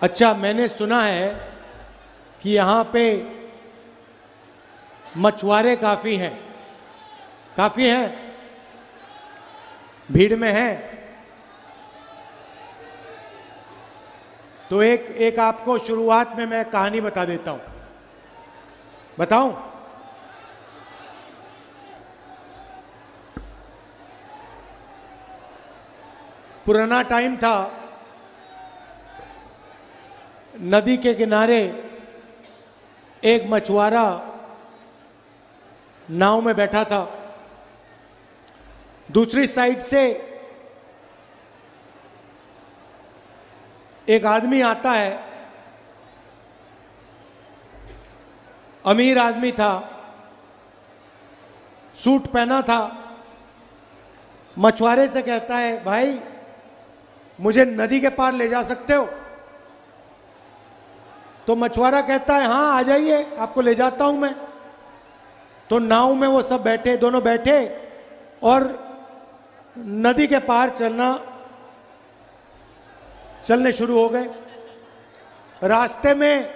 अच्छा, मैंने सुना है कि यहाँ पे मछुआरे काफी हैं, भीड़ में हैं। तो एक आपको शुरुआत में मैं कहानी बता देता हूं। बताऊं? पुराना टाइम था, नदी के किनारे एक मछुआरा नाव में बैठा था। दूसरी साइड से एक आदमी आता है, अमीर आदमी था, सूट पहना था। मछुआरे से कहता है, भाई मुझे नदी के पार ले जा सकते हो? तो मछुआरा कहता है, हाँ आ जाइए, आपको ले जाता हूं मैं। तो नाव में वो सब बैठे, दोनों बैठे और नदी के पार चलने शुरू हो गए। रास्ते में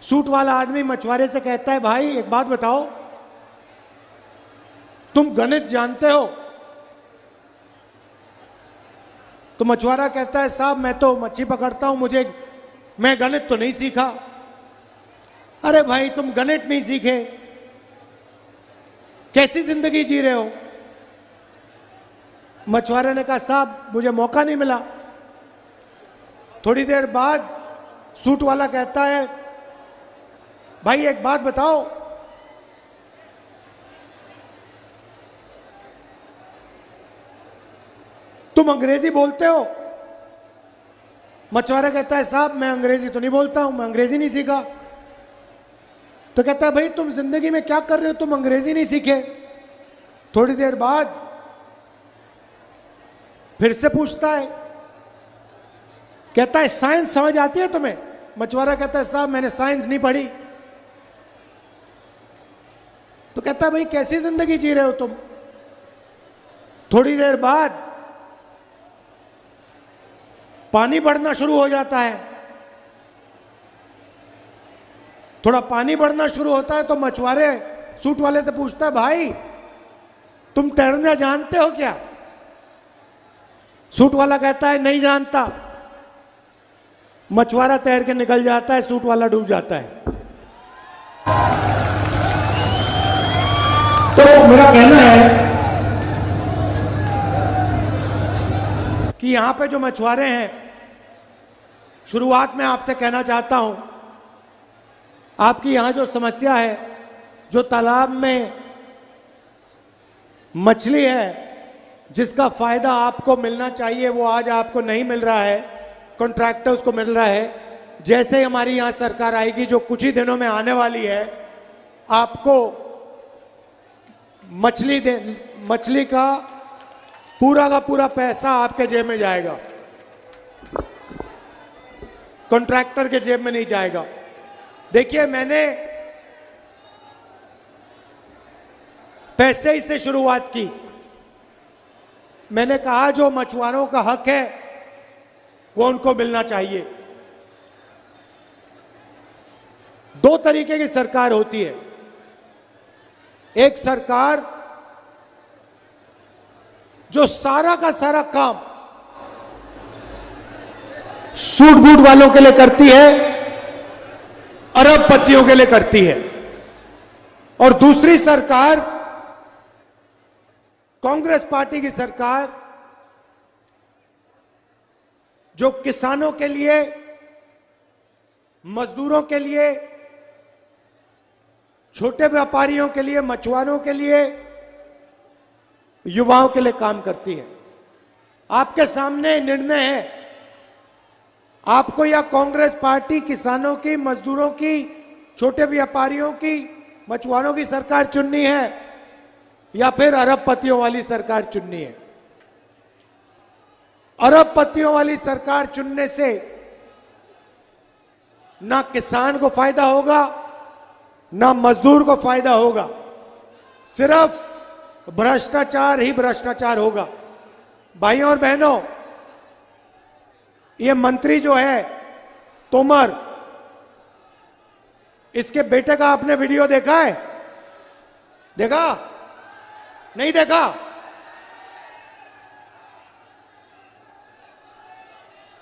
सूट वाला आदमी मछुआरे से कहता है, भाई एक बात बताओ, तुम गणित जानते हो? तो मछुआरा कहता है, साहब मैं तो मच्छी पकड़ता हूं, मैं गणित तो नहीं सीखा। अरे भाई, तुम गणित नहीं सीखे, कैसी जिंदगी जी रहे हो? मछुआरे ने कहा, साहब मुझे मौका नहीं मिला। थोड़ी देर बाद सूट वाला कहता है, भाई एक बात बताओ, तुम अंग्रेजी बोलते हो? मछुआरा कहता है, साहब मैं अंग्रेजी तो नहीं बोलता हूं, मैं अंग्रेजी नहीं सीखा। तो कहता है, भाई तुम जिंदगी में क्या कर रहे हो, तुम अंग्रेजी नहीं सीखे? थोड़ी देर बाद फिर से पूछता है, कहता है, साइंस समझ आती है तुम्हें? मछुआरा कहता है, साहब मैंने साइंस नहीं पढ़ी। तो कहता है, भाई कैसी जिंदगी जी रहे हो तुम? थोड़ी देर बाद पानी बढ़ना शुरू हो जाता है। थोड़ा पानी बढ़ना शुरू होता है तो मछुआरे सूट वाले से पूछता है, भाई तुम तैरना जानते हो क्या? सूट वाला कहता है, नहीं जानता। मछुआरा तैर के निकल जाता है, सूट वाला डूब जाता है। तो मेरा कहना है कि यहां पे जो मछुआरे हैं, शुरुआत में आपसे कहना चाहता हूं, आपकी यहां जो समस्या है, जो तालाब में मछली है जिसका फायदा आपको मिलना चाहिए वो आज आपको नहीं मिल रहा है, कॉन्ट्रैक्टर्स को मिल रहा है। जैसे ही हमारी यहां सरकार आएगी, जो कुछ ही दिनों में आने वाली है, आपको मछली का पूरा पैसा आपके जेब में जाएगा, कॉन्ट्रैक्टर के जेब में नहीं जाएगा। देखिए, मैंने पैसे ही से शुरुआत की। मैंने कहा जो मछुआरों का हक है वो उनको मिलना चाहिए। दो तरीके की सरकार होती है। एक सरकार जो सारा का सारा काम सूट बूट वालों के लिए करती है, अरबपतियों के लिए करती है। और दूसरी सरकार, कांग्रेस पार्टी की सरकार, जो किसानों के लिए, मजदूरों के लिए, छोटे व्यापारियों के लिए, मछुआरों के लिए, युवाओं के लिए काम करती है। आपके सामने निर्णय है, आपको या कांग्रेस पार्टी किसानों की, मजदूरों की, छोटे व्यापारियों की, मछुआरों की सरकार चुननी है या फिर अरबपतियों वाली सरकार चुननी है। अरबपतियों वाली सरकार चुनने से ना किसान को फायदा होगा, ना मजदूर को फायदा होगा, सिर्फ भ्रष्टाचार ही भ्रष्टाचार होगा। भाइयों और बहनों, ये मंत्री जो है तोमर, इसके बेटे का आपने वीडियो देखा है? देखा? नहीं देखा?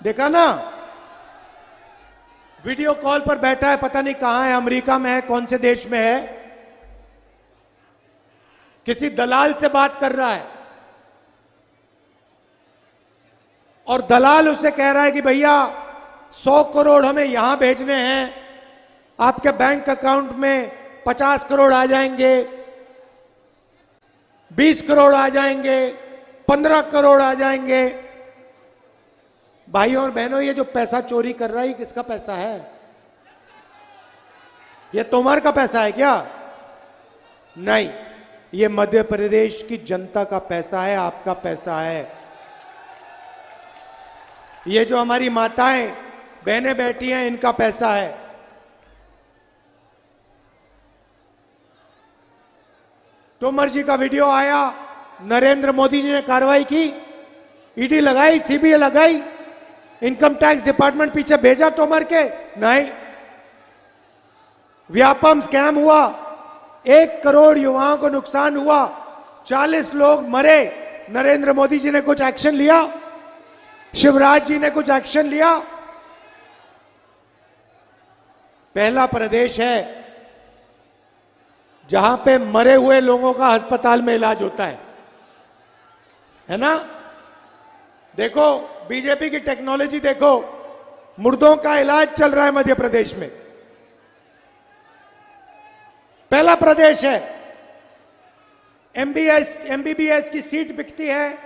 देखा ना? वीडियो कॉल पर बैठा है, पता नहीं कहां है, अमेरिका में है, कौन से देश में है, किसी दलाल से बात कर रहा है और दलाल उसे कह रहा है कि भैया 100 करोड़ हमें यहां भेजने हैं, आपके बैंक अकाउंट में 50 करोड़ आ जाएंगे, 20 करोड़ आ जाएंगे, 15 करोड़ आ जाएंगे। भाइयों और बहनों, ये जो पैसा चोरी कर रहा है, किसका पैसा है? ये तोमर का पैसा है क्या? नहीं, ये मध्य प्रदेश की जनता का पैसा है, आपका पैसा है। ये जो हमारी माताएं बहनें बैठी हैं, इनका पैसा है। तोमर जी का वीडियो आया, नरेंद्र मोदी जी ने कार्रवाई की, ईडी लगाई, सीबीआई लगाई, इनकम टैक्स डिपार्टमेंट पीछे भेजा तोमर के? नहीं। व्यापम स्कैम हुआ, 1 करोड़ युवाओं को नुकसान हुआ, 40 लोग मरे, नरेंद्र मोदी जी ने कुछ एक्शन लिया? शिवराज जी ने कुछ एक्शन लिया? पहला प्रदेश है जहां पे मरे हुए लोगों का अस्पताल में इलाज होता है ना? देखो बीजेपी की टेक्नोलॉजी, देखो मुर्दों का इलाज चल रहा है मध्य प्रदेश में। पहला प्रदेश है। एमबीबीएस की सीट बिकती है,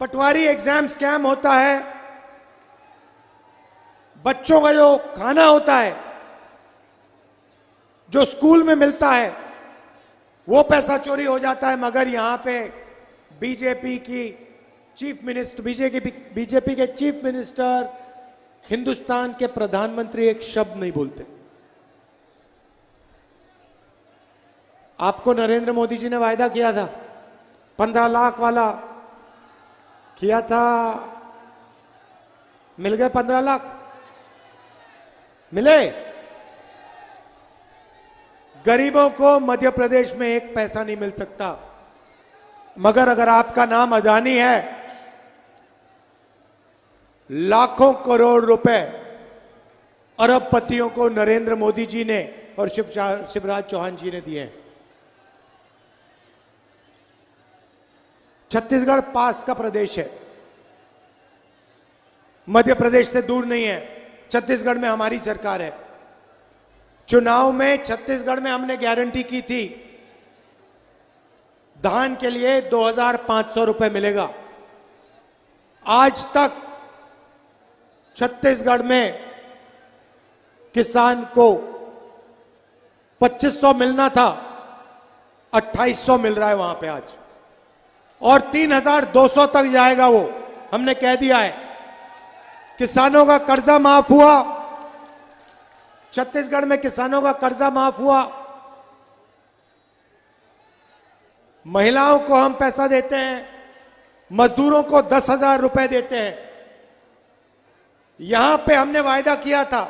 पटवारी एग्जाम स्कैम होता है, बच्चों का जो खाना होता है, जो स्कूल में मिलता है, वो पैसा चोरी हो जाता है। मगर यहां पे बीजेपी के चीफ मिनिस्टर, हिंदुस्तान के प्रधानमंत्री एक शब्द नहीं बोलते। आपको नरेंद्र मोदी जी ने वायदा किया था 15 लाख वाला, किया था, मिल गए 15 लाख? मिले? गरीबों को मध्य प्रदेश में 1 पैसा नहीं मिल सकता। मगर अगर आपका नाम अदानी है, लाखों करोड़ रुपए अरबपतियों को नरेंद्र मोदी जी ने और शिवराज चौहान जी ने दिए हैं। छत्तीसगढ़ पास का प्रदेश है, मध्य प्रदेश से दूर नहीं है। छत्तीसगढ़ में हमारी सरकार है। चुनाव में छत्तीसगढ़ में हमने गारंटी की थी, धान के लिए 2500 रुपए मिलेगा। आज तक छत्तीसगढ़ में किसान को 2500 मिलना था, 2800 मिल रहा है वहां पे आज, और 3200 तक जाएगा वो, हमने कह दिया है। किसानों का कर्जा माफ हुआ, छत्तीसगढ़ में किसानों का कर्जा माफ हुआ। महिलाओं को हम पैसा देते हैं, मजदूरों को 10,000 रुपए देते हैं। यहां पे हमने वायदा किया था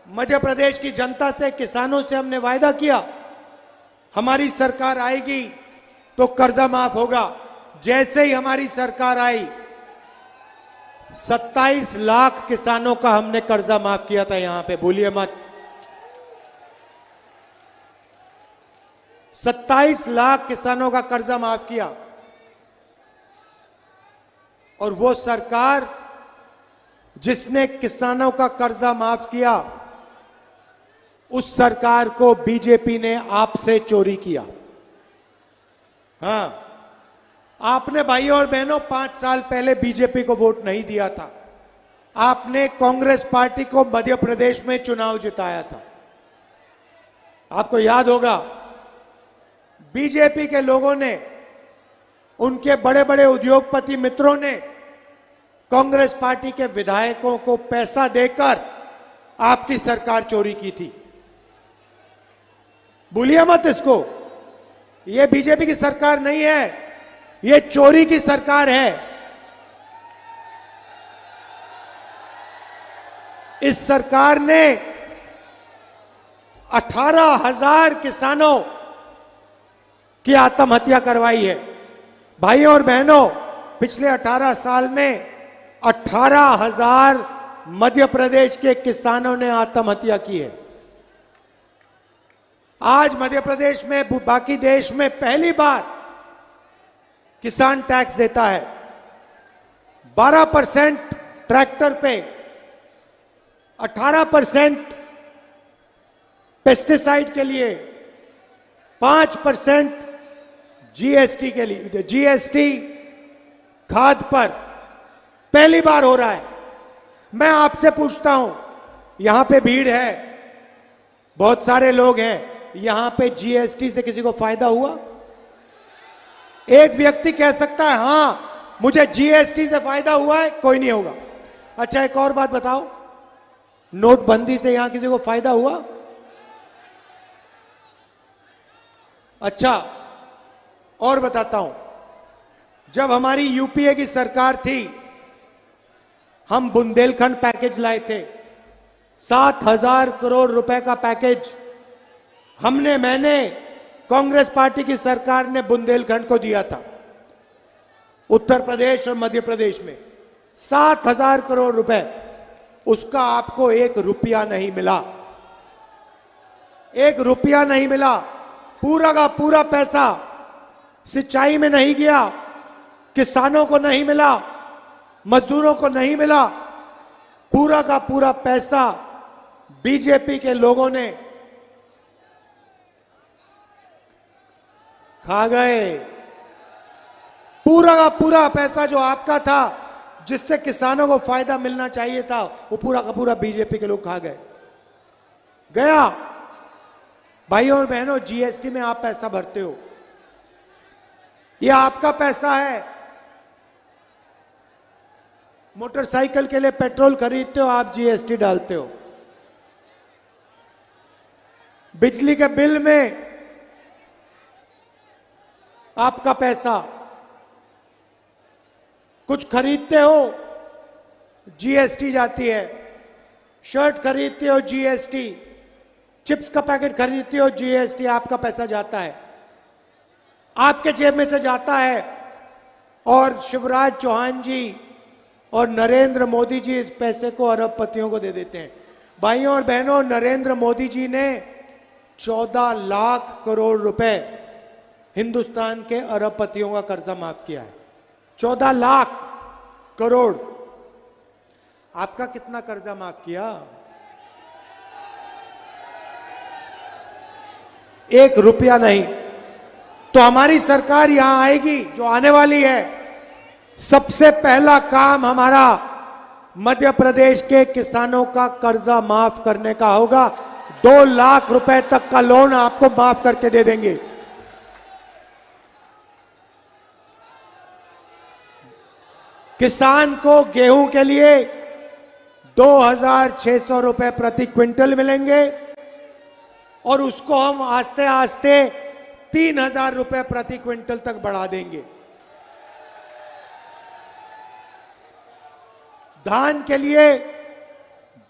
मध्य प्रदेश की जनता से, किसानों से हमने वायदा किया, हमारी सरकार आएगी तो कर्जा माफ होगा। जैसे ही हमारी सरकार आई, 27 लाख किसानों का हमने कर्जा माफ किया था। यहां पे भूलिए मत, 27 लाख किसानों का कर्जा माफ किया। और वो सरकार जिसने किसानों का कर्जा माफ किया, उस सरकार को बीजेपी ने आपसे चोरी किया। हां, आपने भाइयों और बहनों 5 साल पहले बीजेपी को वोट नहीं दिया था। आपने कांग्रेस पार्टी को मध्य प्रदेश में चुनाव जिताया था। आपको याद होगा, बीजेपी के लोगों ने, उनके बड़े बड़े उद्योगपति मित्रों ने कांग्रेस पार्टी के विधायकों को पैसा देकर आपकी सरकार चोरी की थी। भूलिए मत इसको, यह बीजेपी की सरकार नहीं है, यह चोरी की सरकार है। इस सरकार ने 18,000 किसानों की आत्महत्या करवाई है। भाइयों और बहनों, पिछले 18 साल में 18,000 मध्य प्रदेश के किसानों ने आत्महत्या की है। आज मध्य प्रदेश में, बाकी देश में पहली बार किसान टैक्स देता है। 12% ट्रैक्टर पे, 18% पेस्टिसाइड के लिए, 5% जीएसटी के लिए, जीएसटी खाद पर पहली बार हो रहा है। मैं आपसे पूछता हूं, यहां पे भीड़ है, बहुत सारे लोग हैं, यहां पे जीएसटी से किसी को फायदा हुआ? एक व्यक्ति कह सकता है हां मुझे जीएसटी से फायदा हुआ है, कोई नहीं होगा। अच्छा, एक और बात बताओ, नोटबंदी से यहां किसी को फायदा हुआ? अच्छा, और बताता हूं, जब हमारी यूपीए की सरकार थी, हम बुंदेलखंड पैकेज लाए थे, 7,000 करोड़ रुपए का पैकेज मैंने कांग्रेस पार्टी की सरकार ने बुंदेलखंड को दिया था। उत्तर प्रदेश और मध्य प्रदेश में 7,000 करोड़ रुपए, उसका आपको 1 रुपया नहीं मिला। 1 रुपया नहीं मिला। पूरा का पूरा पैसा सिंचाई में नहीं गया, किसानों को नहीं मिला, मजदूरों को नहीं मिला। पूरा का पूरा पैसा बीजेपी के लोगों ने खा गए। पूरा का पूरा पैसा जो आपका था, जिससे किसानों को फायदा मिलना चाहिए था, वो पूरा का पूरा बीजेपी के लोग खा गए। गया। भाइयों और बहनों, जीएसटी में आप पैसा भरते हो, ये आपका पैसा है। मोटरसाइकिल के लिए पेट्रोल खरीदते हो, आप जीएसटी डालते हो। बिजली के बिल में आपका पैसा, कुछ खरीदते हो जीएसटी जाती है, शर्ट खरीदते हो जीएसटी, चिप्स का पैकेट खरीदते हो जीएसटी, आपका पैसा जाता है, आपके जेब में से जाता है। और शिवराज चौहान जी और नरेंद्र मोदी जी इस पैसे को अरबपतियों को दे देते हैं। भाइयों और बहनों, नरेंद्र मोदी जी ने 14 लाख करोड़ रुपए हिंदुस्तान के अरबपतियों का कर्जा माफ किया है। 14 लाख करोड़। आपका कितना कर्जा माफ किया? 1 रुपया नहीं। तो हमारी सरकार यहां आएगी, जो आने वाली है, सबसे पहला काम हमारा मध्य प्रदेश के किसानों का कर्जा माफ करने का होगा। 2 लाख रुपए तक का लोन आपको माफ करके दे देंगे। किसान को गेहूं के लिए 2,600 रुपए प्रति क्विंटल मिलेंगे और उसको हम आस्ते आस्ते 3,000 रुपए प्रति क्विंटल तक बढ़ा देंगे। धान के लिए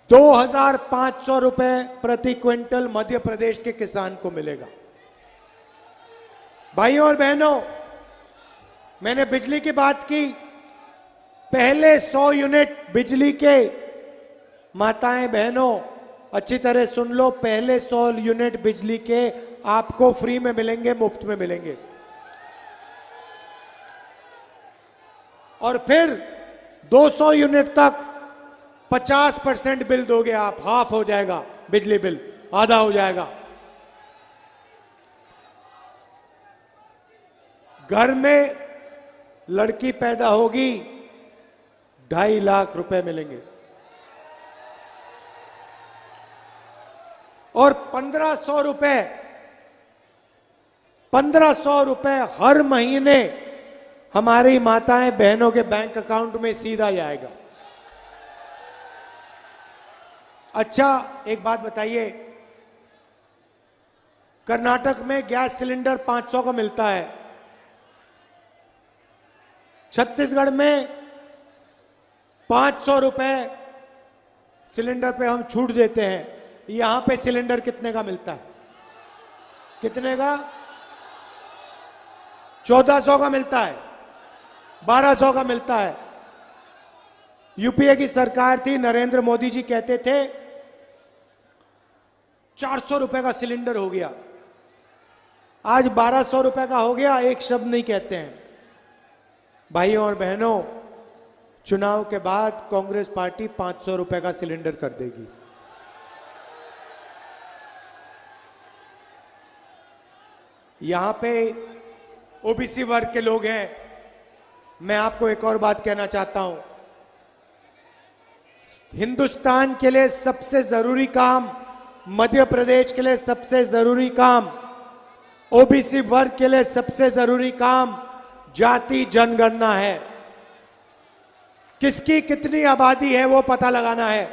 2,500 रुपए प्रति क्विंटल मध्य प्रदेश के किसान को मिलेगा। भाइयों और बहनों, मैंने बिजली की बात की। पहले 100 यूनिट बिजली के, माताएं बहनों अच्छी तरह सुन लो, पहले 100 यूनिट बिजली के आपको फ्री में मिलेंगे, मुफ्त में मिलेंगे। और फिर 200 यूनिट तक 50% बिल दोगे आप, हाफ हो जाएगा बिजली बिल, आधा हो जाएगा। घर में लड़की पैदा होगी, 2.5 लाख रुपए मिलेंगे। और 1,500 रुपए हर महीने हमारी माताएं बहनों के बैंक अकाउंट में सीधा जाएगा। अच्छा, एक बात बताइए, कर्नाटक में गैस सिलेंडर 500 का मिलता है, छत्तीसगढ़ में 500 रुपए सिलेंडर पे हम छूट देते हैं। यहां पे सिलेंडर कितने का मिलता है? कितने का? 1400 का मिलता है, 1200 का मिलता है। यूपीए की सरकार थी, नरेंद्र मोदी जी कहते थे 400 रुपए का सिलेंडर हो गया, आज 1200 रुपए का हो गया, एक शब्द नहीं कहते हैं। भाइयों और बहनों, चुनाव के बाद कांग्रेस पार्टी 500 रुपए का सिलेंडर कर देगी। यहां पे ओबीसी वर्ग के लोग हैं। मैं आपको एक और बात कहना चाहता हूं, हिंदुस्तान के लिए सबसे जरूरी काम, मध्य प्रदेश के लिए सबसे जरूरी काम, ओबीसी वर्ग के लिए सबसे जरूरी काम जाति जनगणना है। किसकी कितनी आबादी है वो पता लगाना है।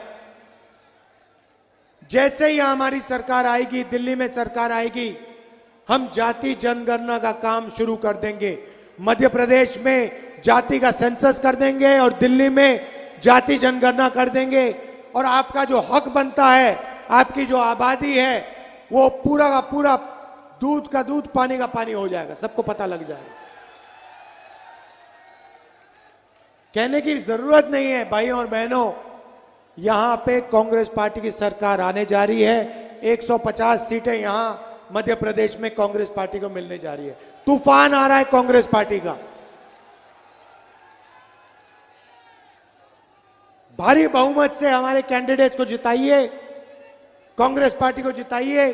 जैसे ही हमारी सरकार आएगी, दिल्ली में सरकार आएगी, हम जाति जनगणना का काम शुरू कर देंगे। मध्य प्रदेश में जाति का सेंसस कर देंगे और दिल्ली में जाति जनगणना कर देंगे। और आपका जो हक बनता है, आपकी जो आबादी है, वो पूरा का पूरा दूध का दूध, पानी का पानी हो जाएगा, सबको पता लग जाएगा। कहने की जरूरत नहीं है भाइयों और बहनों, यहां पे कांग्रेस पार्टी की सरकार आने जा रही है। 150 सीटें यहां मध्य प्रदेश में कांग्रेस पार्टी को मिलने जा रही है। तूफान आ रहा है कांग्रेस पार्टी का। भारी बहुमत से हमारे कैंडिडेट्स को जिताइए, कांग्रेस पार्टी को जिताइए।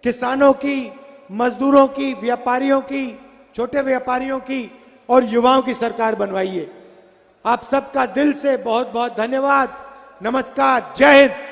किसानों की, मजदूरों की, व्यापारियों की, छोटे व्यापारियों की और युवाओं की सरकार बनवाइए। आप सबका दिल से बहुत बहुत धन्यवाद। नमस्कार, जय हिंद।